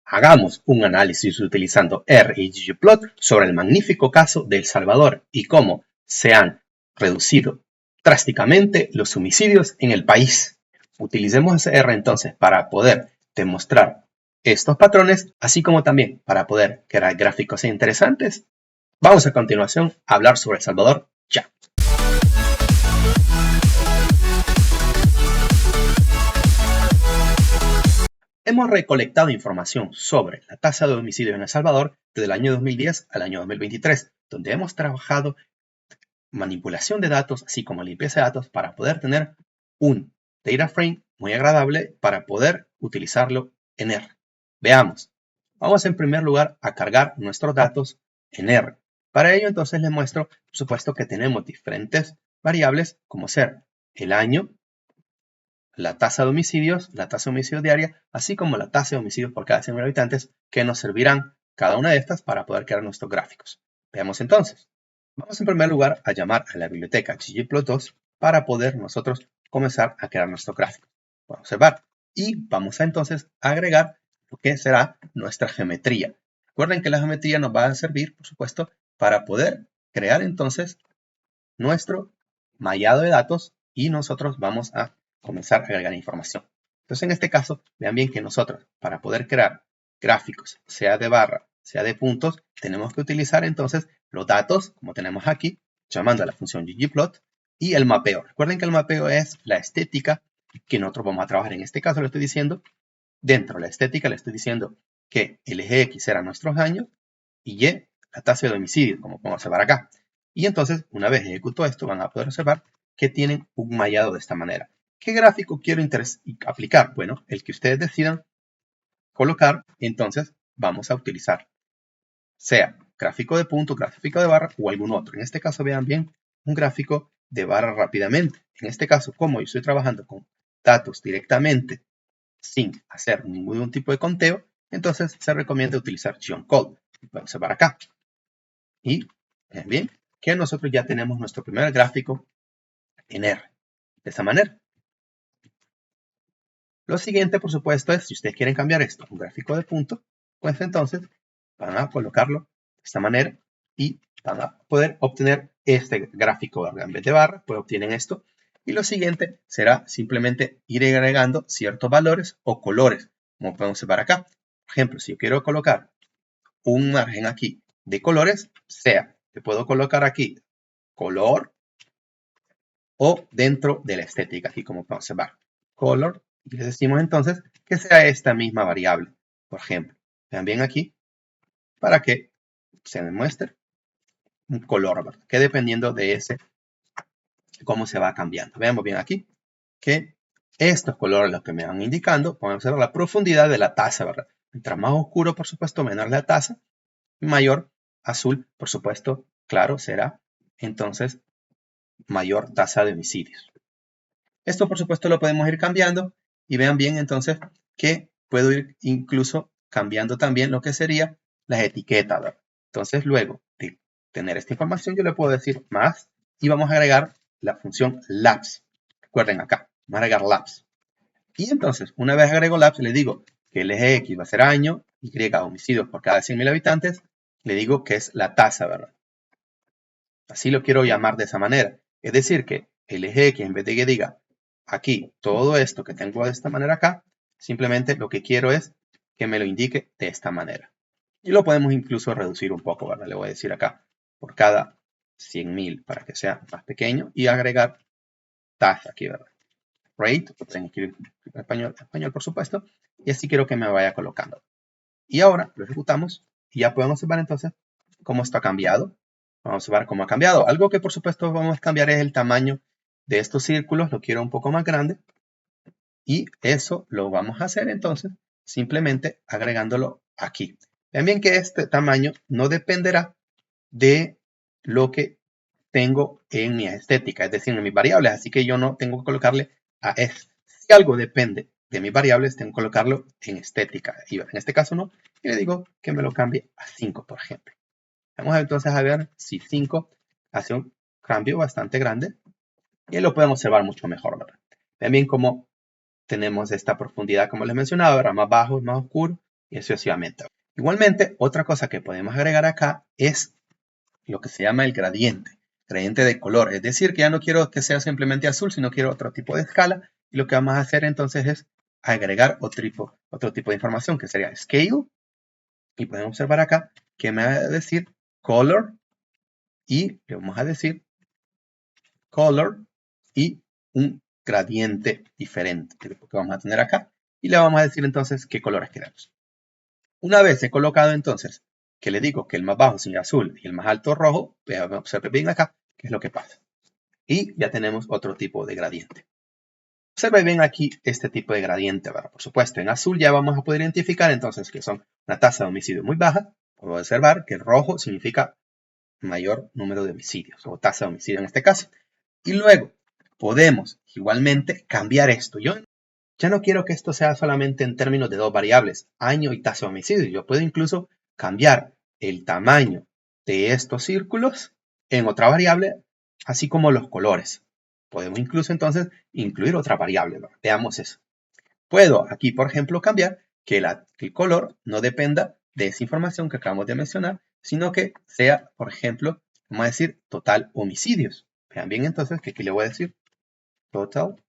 Hagamos un análisis utilizando R y ggplot sobre el magnífico caso de El Salvador y cómo se han reducido drásticamente los homicidios en el país. Utilicemos R entonces para poder demostrar estos patrones, así como también para poder crear gráficos interesantes. Vamos a continuación a hablar sobre El Salvador ya. Hemos recolectado información sobre la tasa de homicidios en El Salvador desde el año 2010 al año 2023, donde hemos trabajado manipulación de datos, así como limpieza de datos, para poder tener un data frame muy agradable para poder utilizarlo en R. Veamos. Vamos en primer lugar a cargar nuestros datos en R. Para ello entonces les muestro, por supuesto, que tenemos diferentes variables como ser el año, la tasa de homicidios diaria, así como la tasa de homicidios por cada 100.000 habitantes, que nos servirán cada una de estas para poder crear nuestros gráficos. Veamos entonces. Vamos en primer lugar a llamar a la biblioteca ggplot2 para poder nosotros comenzar a crear nuestro gráfico. Vamos a observar y vamos a entonces agregar lo que será nuestra geometría. Recuerden que la geometría nos va a servir, por supuesto, para poder crear entonces nuestro mallado de datos y nosotros vamos a comenzar a agregar información. Entonces en este caso, vean bien que nosotros para poder crear gráficos, sea de barra, sea de puntos, tenemos que utilizar entonces los datos, como tenemos aquí, llamando a la función ggplot y el mapeo. Recuerden que el mapeo es la estética que nosotros vamos a trabajar. En este caso le estoy diciendo, dentro de la estética le estoy diciendo que el eje X será nuestros años y Y la tasa de homicidio, como podemos observar acá. Y entonces, una vez ejecuto esto, van a poder observar que tienen un mallado de esta manera. ¿Qué gráfico quiero aplicar? Bueno, el que ustedes decidan colocar, entonces vamos a utilizar, sea gráfico de punto, gráfico de barra o algún otro. En este caso, vean bien, un gráfico de barra rápidamente. En este caso, como yo estoy trabajando con datos directamente sin hacer ningún tipo de conteo, entonces se recomienda utilizar geoncode. Vamos a observar acá. Y vean bien que nosotros ya tenemos nuestro primer gráfico en R. De esa manera. Lo siguiente, por supuesto, es si ustedes quieren cambiar esto a un gráfico de punto, pues entonces van a colocarlo de esta manera y van a poder obtener este gráfico en vez de barra, pues obtienen esto. Y lo siguiente será simplemente ir agregando ciertos valores o colores, como podemos observar acá. Por ejemplo, si yo quiero colocar un margen aquí de colores, sea que puedo colocar aquí color o dentro de la estética, aquí como podemos observar, color. Y le decimos entonces que sea esta misma variable. Por ejemplo, vean bien aquí, para que se me muestre un color, ¿verdad? Que dependiendo de ese, cómo se va cambiando. Veamos bien aquí, que estos colores los que me van indicando, podemos ver la profundidad de la taza, ¿verdad? Mientras más oscuro, por supuesto, menor la taza, mayor azul, por supuesto, claro, será entonces mayor tasa de homicidios. Esto, por supuesto, lo podemos ir cambiando. Y vean bien entonces que puedo ir incluso cambiando también lo que sería las etiquetas, ¿verdad? Entonces luego de tener esta información yo le puedo decir más y vamos a agregar la función labs. Recuerden acá, vamos a agregar labs. Y entonces una vez agrego labs le digo que el eje X va a ser año, Y homicidios por cada 100.000 habitantes, le digo que es la tasa, ¿verdad? Así lo quiero llamar de esa manera. Es decir que el eje X en vez de que diga aquí, todo esto que tengo de esta manera acá, simplemente lo que quiero es que me lo indique de esta manera. Y lo podemos incluso reducir un poco, ¿verdad? Le voy a decir acá, por cada 100.000 para que sea más pequeño y agregar tasa aquí, ¿verdad? Rate, pueden escribir en español, por supuesto, y así quiero que me vaya colocando. Y ahora lo ejecutamos y ya podemos observar entonces cómo esto ha cambiado. Vamos a ver cómo ha cambiado. Algo que por supuesto vamos a cambiar es el tamaño de estos círculos, lo quiero un poco más grande y eso lo vamos a hacer entonces simplemente agregándolo aquí. Vean bien que este tamaño no dependerá de lo que tengo en mi estética, es decir, en mis variables, así que yo no tengo que colocarle a S. Si algo depende de mis variables, tengo que colocarlo en estética. Y en este caso no, y le digo que me lo cambie a 5, por ejemplo. Vamos entonces a ver si 5 hace un cambio bastante grande. Y lo podemos observar mucho mejor, ¿verdad? Vean bien cómo tenemos esta profundidad, como les mencionaba, ¿verdad? Más bajo, más oscuro, y sucesivamente. Igualmente, otra cosa que podemos agregar acá es lo que se llama el gradiente de color. Es decir, que ya no quiero que sea simplemente azul, sino quiero otro tipo de escala. Y lo que vamos a hacer entonces es agregar otro tipo de información, que sería scale. Y podemos observar acá que me va a decir color. Y le vamos a decir color y un gradiente diferente que vamos a tener acá. Y le vamos a decir entonces qué colores queremos. Una vez he colocado entonces que le digo que el más bajo sería azul y el más alto rojo, observe bien acá qué es lo que pasa. Y ya tenemos otro tipo de gradiente. Observe bien aquí este tipo de gradiente, ¿verdad? Por supuesto, en azul ya vamos a poder identificar entonces que son una tasa de homicidio muy baja. Podemos observar que el rojo significa mayor número de homicidios o tasa de homicidio en este caso. Y luego podemos igualmente cambiar esto. Yo ya no quiero que esto sea solamente en términos de dos variables, año y tasa de homicidio. Yo puedo incluso cambiar el tamaño de estos círculos en otra variable, así como los colores. Podemos incluso entonces incluir otra variable. Veamos eso. Puedo aquí, por ejemplo, cambiar que el color no dependa de esa información que acabamos de mencionar, sino que sea, por ejemplo, vamos a decir total homicidios. Vean bien entonces que aquí le voy a decir total.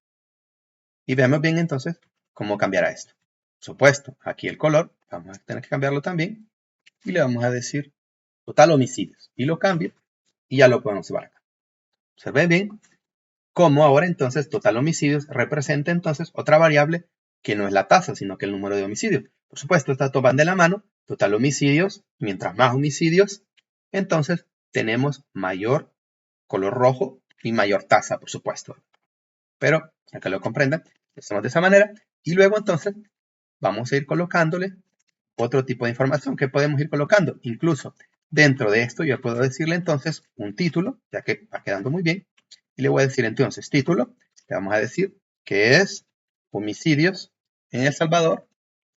Y veamos bien entonces cómo cambiará esto. Por supuesto, aquí el color, vamos a tener que cambiarlo también. Y le vamos a decir total homicidios. Y lo cambio y ya lo podemos observar acá. Observen bien cómo ahora entonces total homicidios representa entonces otra variable que no es la tasa, sino que el número de homicidios. Por supuesto, estas dos van de la mano. Total homicidios, mientras más homicidios, entonces tenemos mayor color rojo y mayor tasa, por supuesto. Pero, para que lo comprendan, lo hacemos de esa manera. Y luego entonces vamos a ir colocándole otro tipo de información que podemos ir colocando. Incluso dentro de esto yo puedo decirle entonces un título, ya que va quedando muy bien. Y le voy a decir entonces título, le vamos a decir que es homicidios en El Salvador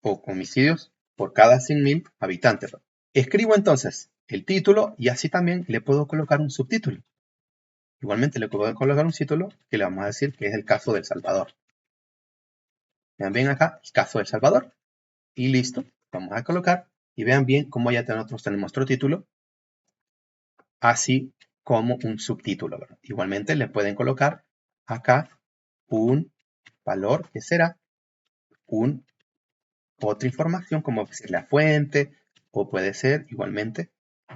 o homicidios por cada 100.000 habitantes. Escribo entonces el título y así también le puedo colocar un subtítulo. Igualmente le puedo colocar un título que le vamos a decir que es el caso de El Salvador. Vean bien acá, el caso de El Salvador. Y listo, vamos a colocar y vean bien cómo ya nosotros tenemos nuestro título, así como un subtítulo, ¿verdad? Igualmente le pueden colocar acá un valor que será otra información, como decir la fuente, o puede ser igualmente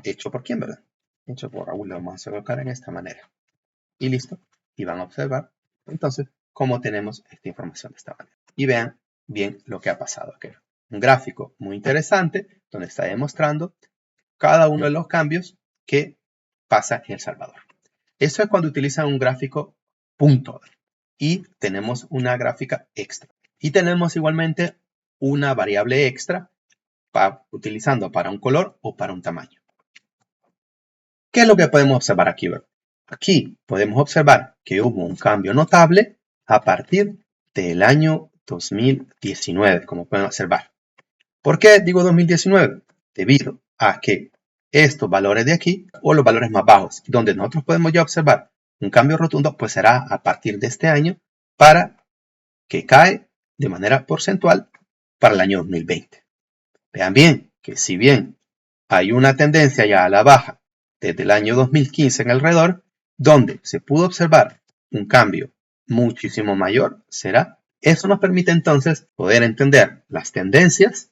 hecho por quién, ¿verdad? Hecho por Raúl, lo vamos a colocar en esta manera. Y listo. Y van a observar entonces cómo tenemos esta información de esta manera. Y vean bien lo que ha pasado aquí. Un gráfico muy interesante donde está demostrando cada uno de los cambios que pasa en El Salvador. Eso es cuando utilizan un gráfico punto. Y tenemos una gráfica extra. Y tenemos igualmente una variable extra utilizando para un color o para un tamaño. ¿Qué es lo que podemos observar aquí? Aquí podemos observar que hubo un cambio notable a partir del año 2019, como pueden observar. ¿Por qué digo 2019? Debido a que estos valores de aquí, o los valores más bajos, donde nosotros podemos ya observar un cambio rotundo, pues será a partir de este año para que cae de manera porcentual para el año 2020. Vean bien que si bien hay una tendencia ya a la baja desde el año 2015 en alrededor, donde se pudo observar un cambio muchísimo mayor, eso nos permite entonces poder entender las tendencias